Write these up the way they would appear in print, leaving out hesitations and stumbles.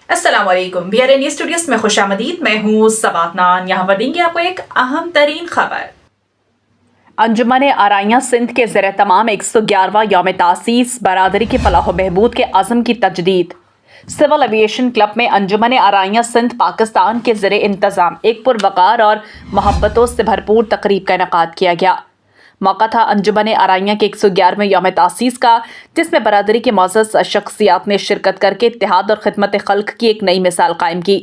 अस्सलाम वालेकुम। BRN studios में खुशामदीद। मैं हूँ सबातनान। यहाँ पर देंगे आपको एक अहम तरीन खबर। अंजुमन आराइयाँ सिंध के ज़ेर तमाम 111वां यौम तासीस बरादरी की फलाह बहबूद के अज़म की तजदीद। सिविल एविएशन क्लब में अंजुमन आराइयाँ सिंध पाकिस्तान के ज़ेर इंतज़ाम एक पुरवकार और मोहब्बतों से भरपूर तकरीब का इनेकाद किया गया। मौका था अंजुमन आराइयाँ के 111वें यौम तासीस का, जिसमें बरादरी के मौज़ज़ शख्सियात ने शिरकत करके इत्तेहाद और खिदमत खल्क की एक नई मिसाल कायम की।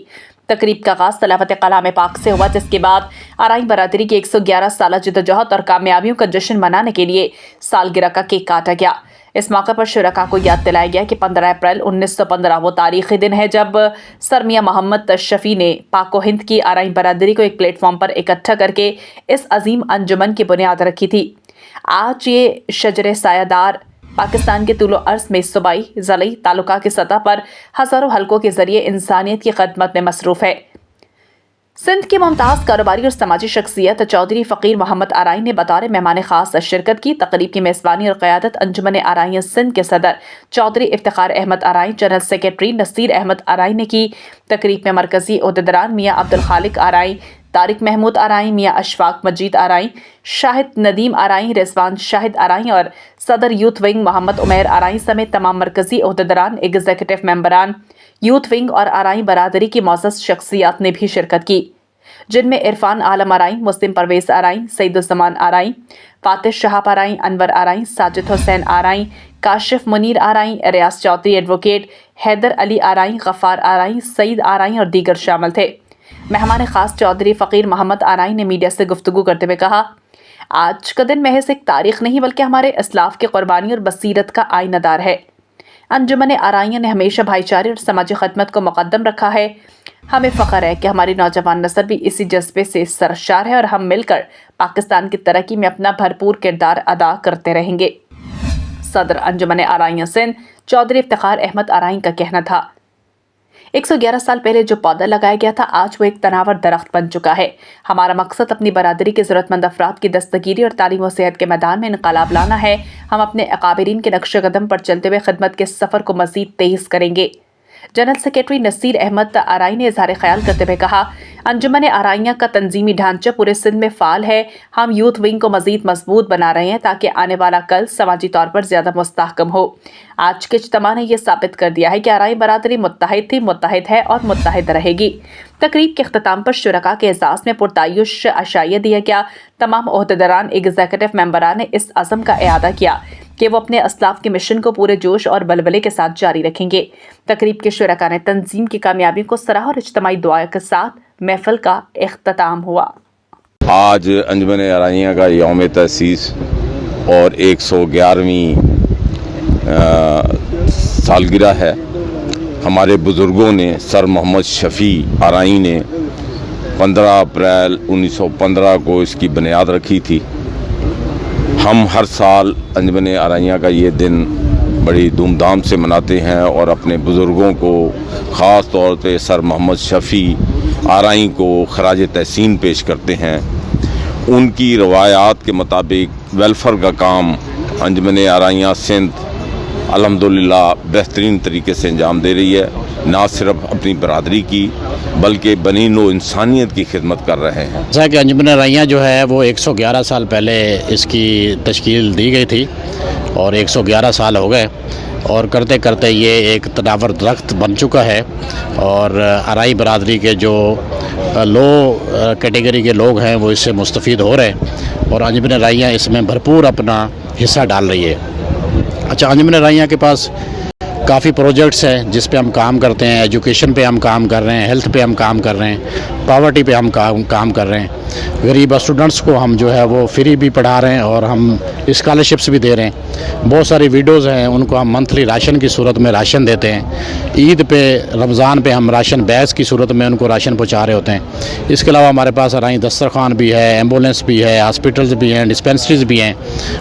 तकरीब का आगाज़ तलावत कलाम पाक से हुआ, जिसके बाद आराई बरादरी की 111 साल जद्दोजहद और कामयाबियों का जश्न मनाने के लिए सालगिरह का केक काटा गया। इस मौके पर शुरका को याद दिलाया गया कि 15 अप्रैल 1915 वो तारीख़ी दिन है जब सर मियां मोहम्मद तशफ़ी ने पाक व हिंद की आराई बरादरी को एक प्लेटफॉर्म पर इकट्ठा करके इस अजीम अंजुमन की बुनियाद रखी थी। आज ये शजर सायादार पाकिस्तान के तूलो अर्ज़ में सूबाई ज़िली तालुका की सतह पर हज़ारों हलकों के ज़रिए इंसानियत की खदमत में मसरूफ़ है। सिंध की मुमताज़ कारोबारी और समाजी शख्सियत चौधरी फ़कीर मोहम्मद आराई ने बतौर मेहमान ख़ास शिरकत की। तकरीब की मेज़बानी और क़यादत अंजुमन आराइयाँ सिंध के सदर चौधरी इफ्तिखार अहमद आराई, जनरल सेक्रेटरी नसीर अहमद आराई ने की। तकरीब में मरकज़ी ओहदेदारान मियाँ अब्दुल खालिक आराई, तारिक महमूद आराई, मियाँ अशफाक मजीद आराई, शाहिद नदीम आराई, रिजवान शाहिद आराई और सदर यूथ विंग मोहम्मद उमैर आराई समेत तमाम मरकज़ी ओहदेदारान, एग्जीक्यूटिव मेंबरान, यूथ विंग और आराई बरादरी की मौज़ज़ शख्सियात ने भी शिरकत की, जिनमें इरफान आलम आराई, मुस्लिम परवेज़ आराई, सईदुज़्ज़मान आराई, फातिह शहाब आराई, अनवर आराई, साजिद हुसैन आराई, काशिफ मुनीर आराई, रियाज चौधरी एडवोकेट, हैदर अली आराई, गफ़ार आराई, सईद आराई और दीगर शामिल थे। मेहमान ख़ास चौधरी फ़कीर मोहम्मद आराई ने मीडिया से गुफ्तगू करते हुए कहा, आज का दिन महज एक तारीख़ नहीं बल्कि हमारे इस्लाफ की क़ुरबानी और बसीरत का आईनादार है। अंजुमन आराइयाँ ने हमेशा भाईचारे और समाजी खदमत को मुक़द्दम रखा है। हमें फ़ख्र है कि हमारी नौजवान नस्ल भी इसी जज्बे से सरशार है और हम मिलकर पाकिस्तान की तरक्की में अपना भरपूर किरदार अदा करते रहेंगे। सदर अंजुमन आराइयाँ सिंध चौधरी इफ्तिखार अहमद आराई का कहना था, 111 साल पहले जो पौधा लगाया गया था आज वो एक तनावर दरख्त बन चुका है। हमारा मकसद अपनी बरादरी के ज़रूरतमंद अफराद की दस्तगीरी और तालीम और सेहत के मैदान में इनकलाब लाना है। हम अपने अकाबिरीन के नक्श कदम पर चलते हुए खिदमत के सफ़र को मज़ीद तेज़ करेंगे। जनरल सेक्रेटरी नसीर अहमद आराई ने इज़हार ख्याल करते हुए कहा, अंजुमन आराइयाँ का तंजीमी ढांचा पूरे सिंध में फ़ाल है। हम यूथ विंग को मज़ीद मजबूत बना रहे हैं ताकि आने वाला कल समाजी तौर पर ज़्यादा मुस्तहकम हो। आज के इज्तिमा ने यह साबित कर दिया है कि आराई बरादरी मुत्तहिद थी, मुत्तहिद है और मुत्तहिद रहेगी। तकरीब के अख्ताम पर शुरका के एजाज़ में पुरतायुश अशाइया दिया गया। तमाम ओहदेदारान, एग्जीक्यूटिव मेंबरान ने इस अज़म का इआदा किया कि वो अपने असलाफ के मिशन को पूरे जोश और बलबले के साथ जारी रखेंगे। तकरीब के शुरका ने तंजीम की कामयाबी को सराहा और इज्तिमाई दुआ के साथ महफिल का इख्तिताम हुआ। आज अंजुमन आराइयाँ का यौम तसीस और 111वीं सालगिरह है। हमारे बुज़ुर्गों ने सर मोहम्मद शफ़ी आराई ने 15 अप्रैल 1915 को इसकी बुनियाद रखी थी। हम हर साल अंजुमन आराइयाँ का ये दिन बड़ी धूमधाम से मनाते हैं और अपने बुज़ुर्गों को ख़ास तौर पे सर मोहम्मद शफ़ी आराई को खराज तहसीन पेश करते हैं। उनकी रवायात के मुताबिक वेलफेयर का काम अंजुमन आराइयाँ सिंध अल्हम्दुलिल्लाह बेहतरीन तरीके से अंजाम दे रही है। ना सिर्फ अपनी बरादरी की बल्कि बनीनो इंसानियत की खिदमत कर रहे हैं। जैसा कि अंजुमन आराइयाँ जो है वो 111 साल पहले इसकी तश्कील दी गई थी और 111 साल हो गए और करते करते ये एक तनावर दरख्त बन चुका है और आराई बरादरी के जो लो कैटेगरी के लोग हैं वो इससे मुस्तफ़ीद हो रहे हैं और अंजुमन आराइयाँ इसमें भरपूर अपना हिस्सा डाल रही है। अच्छा, अंजुमन आराइयाँ के पास काफ़ी प्रोजेक्ट्स हैं जिस पे हम काम करते हैं। एजुकेशन पे हम काम कर रहे हैं, हेल्थ पे हम काम कर रहे हैं, पावर्टी पे हम काम कर रहे हैं। गरीब स्टूडेंट्स को हम जो है वो फ्री भी पढ़ा रहे हैं और हम स्कॉलरशिप्स भी दे रहे हैं। बहुत सारी विडोज़ हैं, उनको हम मंथली राशन की सूरत में राशन देते हैं। ईद पे, रमज़ान पे हम राशन बैग्स की सूरत में उनको राशन पहुँचा रहे होते हैं। इसके अलावा हमारे पास आराई दस्तरखान भी है, एम्बुलेंस भी है, हॉस्पिटल्स भी हैं, डिस्पेंसरीज भी हैं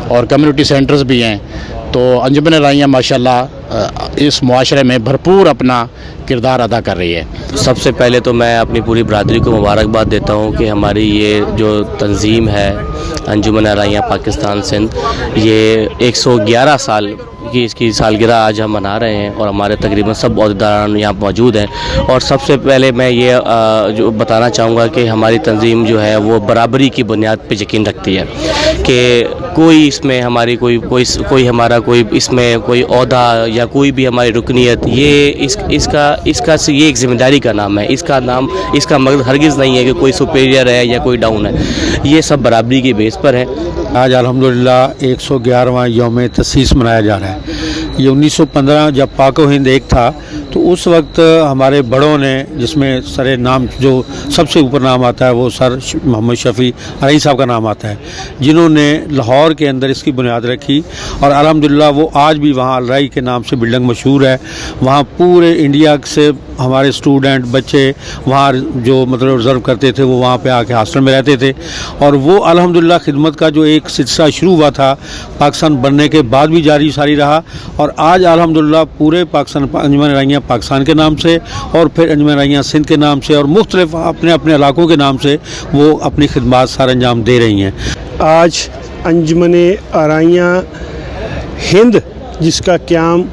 और कम्युनिटी सेंटर्स भी हैं। तो अंजुमन आराइयाँ माशाल्लाह इस मुआशरे में भरपूर अपना किरदार अदा कर रही है। सबसे पहले तो मैं अपनी पूरी बरादरी को मुबारकबाद देता हूँ कि हमारी ये जो तंजीम है अंजुमन आराइयाँ पाकिस्तान सिंध, ये 111 साल کی اس کی سالگرہ آج ہم منا رہے ہیں اور ہمارے تقریباً سب عہدیداران یہاں موجود ہیں. اور سب سے پہلے میں یہ جو بتانا چاہوں گا کہ ہماری تنظیم جو ہے وہ برابری کی بنیاد پہ یقین رکھتی ہے کہ کوئی اس میں ہماری کوئی ہمارا کوئی اس میں کوئی عہدہ یا کوئی بھی ہماری رکنیت یہ اس کا یہ ایک ذمہ داری کا نام ہے. اس کا مقصد ہرگز نہیں ہے کہ کوئی سپیریئر ہے یا کوئی ڈاؤن ہے. یہ سب برابری کی بیس پر ہے. آج الحمدللہ 111واں یوم تاسیس منایا جا رہا ہے. یہ 1915 جب پاک و ہند ایک تھا تو اس وقت ہمارے بڑوں نے، جس میں سر نام جو سب سے اوپر نام آتا ہے وہ سر محمد شفیع ارائیں صاحب کا نام آتا ہے، جنہوں نے لاہور کے اندر اس کی بنیاد رکھی. اور الحمدللہ وہ آج بھی وہاں الرائی کے نام سے بلڈنگ مشہور ہے. وہاں پورے انڈیا سے ہمارے اسٹوڈنٹ بچے وہاں جو مطلب ریزرو کرتے تھے وہ وہاں پہ آ کے ہاسٹل میں رہتے تھے. اور وہ الحمدللہ خدمت کا جو ایک سلسلہ شروع ہوا تھا پاکستان بننے کے بعد بھی جاری رہا. اور آج الحمدللہ پورے پاکستان انجمن ارائیاں پاکستان کے نام سے اور پھر انجمن ارائیاں سندھ کے نام سے اور مختلف اپنے علاقوں کے نام سے وہ اپنی خدمات سر انجام دے رہی ہیں. آج انجمن ارائیاں ہند جس کا قیام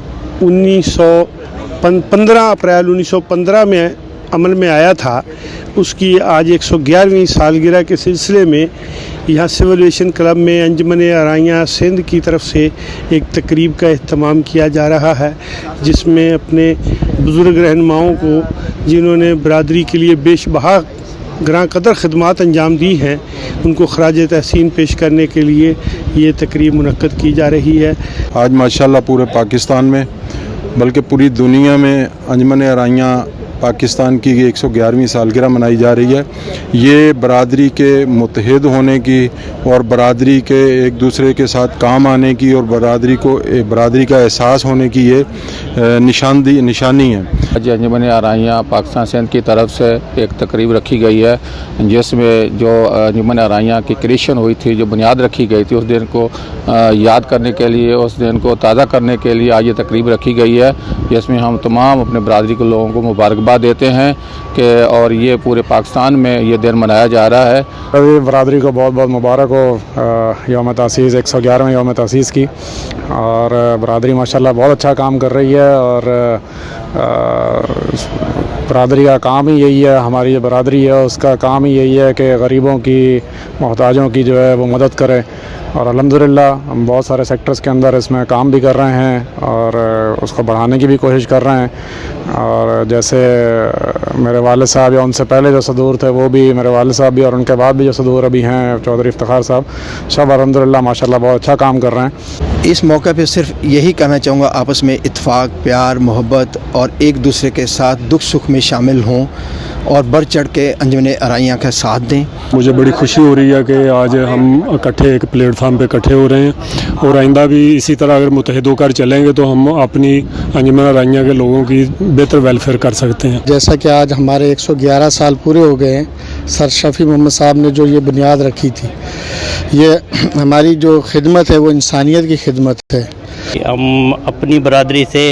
15 اپریل 1915 میں عمل میں آیا تھا، اس کی آج 111ویں سالگرہ کے سلسلے میں یہاں سول ایویشن کلب میں انجمن ارائیاں سندھ کی طرف سے ایک تقریب کا اہتمام کیا جا رہا ہے، جس میں اپنے بزرگ رہنماؤں کو جنہوں نے برادری کے لیے بیش بہا گراں قدر خدمات انجام دی ہیں ان کو خراج تحسین پیش کرنے کے لیے یہ تقریب منعقد کی جا رہی ہے. آج ماشاءاللہ پورے پاکستان میں بلکہ پوری دنیا میں انجمن ارائیاں پاکستان کی 111ویں سالگرہ منائی جا رہی ہے. یہ برادری کے متحد ہونے کی اور برادری کے ایک دوسرے کے ساتھ کام آنے کی اور برادری کا احساس ہونے کی یہ نشانی ہے. آج انجمن ارائیاں پاکستان سندھ کی طرف سے ایک تقریب رکھی گئی ہے جس میں جو انجمن ارائیاں کی کریشن ہوئی تھی، جو بنیاد رکھی گئی تھی، اس دن کو یاد کرنے کے لیے، اس دن کو تازہ کرنے کے لیے آج یہ تقریب رکھی گئی ہے، جس میں ہم تمام اپنے برادری کے لوگوں کو مبارکباد دیتے ہیں کہ اور یہ پورے پاکستان میں یہ دن منایا جا رہا ہے. برادری کو بہت بہت مبارک ہو یوم تاسیس 111ویں یوم تاسیس کی. اور برادری ماشاءاللہ بہت اچھا کام کر رہی ہے اور برادری کا کام ہی یہی ہے. ہماری جو برادری ہے اس کا کام ہی یہی ہے کہ غریبوں کی، محتاجوں کی جو ہے وہ مدد کرے. اور الحمدللہ ہم بہت سارے سیکٹرز کے اندر اس میں کام بھی کر رہے ہیں اور اس کو بڑھانے کی بھی کوشش کر رہے ہیں. اور جیسے میرے والد صاحب یا ان سے پہلے جو صدور تھے وہ بھی، میرے والد صاحب بھی، اور ان کے بعد بھی جو صدور ابھی ہیں چودھری افتخار صاحب، سب الحمدللہ ماشاءاللہ بہت اچھا کام کر رہے ہیں. اس موقع پہ صرف یہی کہنا چاہوں گا آپس میں اتفاق، پیار، محبت اور ایک دوسرے کے ساتھ دکھ سکھ میں شامل ہوں اور بڑھ چڑھ کے انجمن ارائیاں کا ساتھ دیں. مجھے بڑی خوشی ہو رہی ہے کہ آج ہم اکٹھے ایک پلیٹ فارم پہ اکٹھے ہو رہے ہیں اور آئندہ بھی اسی طرح اگر متحد ہو کر چلیں گے تو ہم اپنی انجمن ارائیاں کے لوگوں کی بہتر ویلفیئر کر سکتے ہیں. جیسا کہ آج ہمارے 111 سال پورے ہو گئے ہیں، سر شفیع محمد صاحب نے جو یہ بنیاد رکھی تھی، یہ ہماری جو خدمت ہے وہ انسانیت کی خدمت ہے. ہم اپنی برادری سے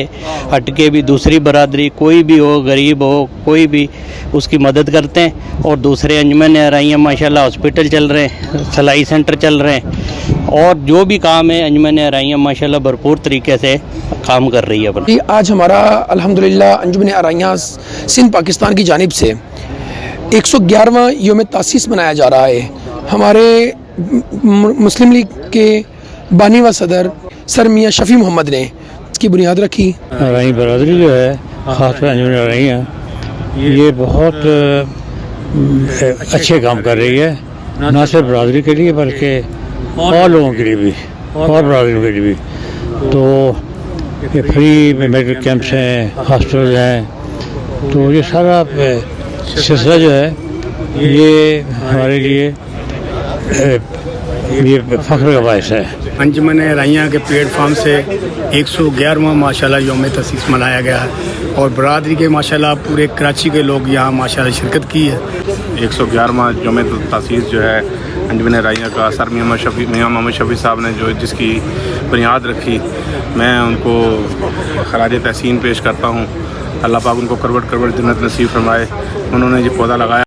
ہٹ کے بھی دوسری برادری کوئی بھی ہو، غریب ہو کوئی بھی، اس کی مدد کرتے ہیں. اور دوسرے انجمن ارائیاں ماشاءاللہ ہاسپٹل چل رہے ہیں، سلائی سینٹر چل رہے ہیں، اور جو بھی کام ہے انجمن ارائیاں ماشاءاللہ بھرپور طریقے سے کام کر رہی ہے. آج ہمارا الحمدللہ انجمن ارائیاں سندھ پاکستان کی جانب سے 111واں یوم تاسیس منایا جا رہا ہے. ہمارے مسلم لیگ کے بانی و صدر سر میاں شفیع محمد نے اس کی بنیاد رکھی. ارائیں برادری جو ہے، خاص طور انجمن ارائیاں، یہ بہت اچھے کام کر رہی ہے، نہ صرف برادری کے لیے بلکہ اور لوگوں کے لیے بھی، اور برادریوں کے لیے بھی. تو یہ فری میڈیکل کیمپس ہیں، ہاسپٹل ہیں، تو یہ سارا سلسلہ جو ہے یہ ہمارے لیے یہ فخر کا باعث ہے. انجمن ارائیاں کے پلیٹ فارم سے 111واں ماشاءاللہ یوم تاسیس منایا گیا ہے اور برادری کے ماشاءاللہ پورے کراچی کے لوگ یہاں ماشاءاللہ شرکت کی ہے. 111واں یوم تاسیس جو ہے انجمن ارائیاں کا سر میاں محمد شفیع صاحب نے جس کی بنیاد رکھی، میں ان کو خراج تحسین پیش کرتا ہوں. اللہ پاک ان کو کروڑ جنت نصیب فرمائے. انہوں نے یہ پودا لگایا.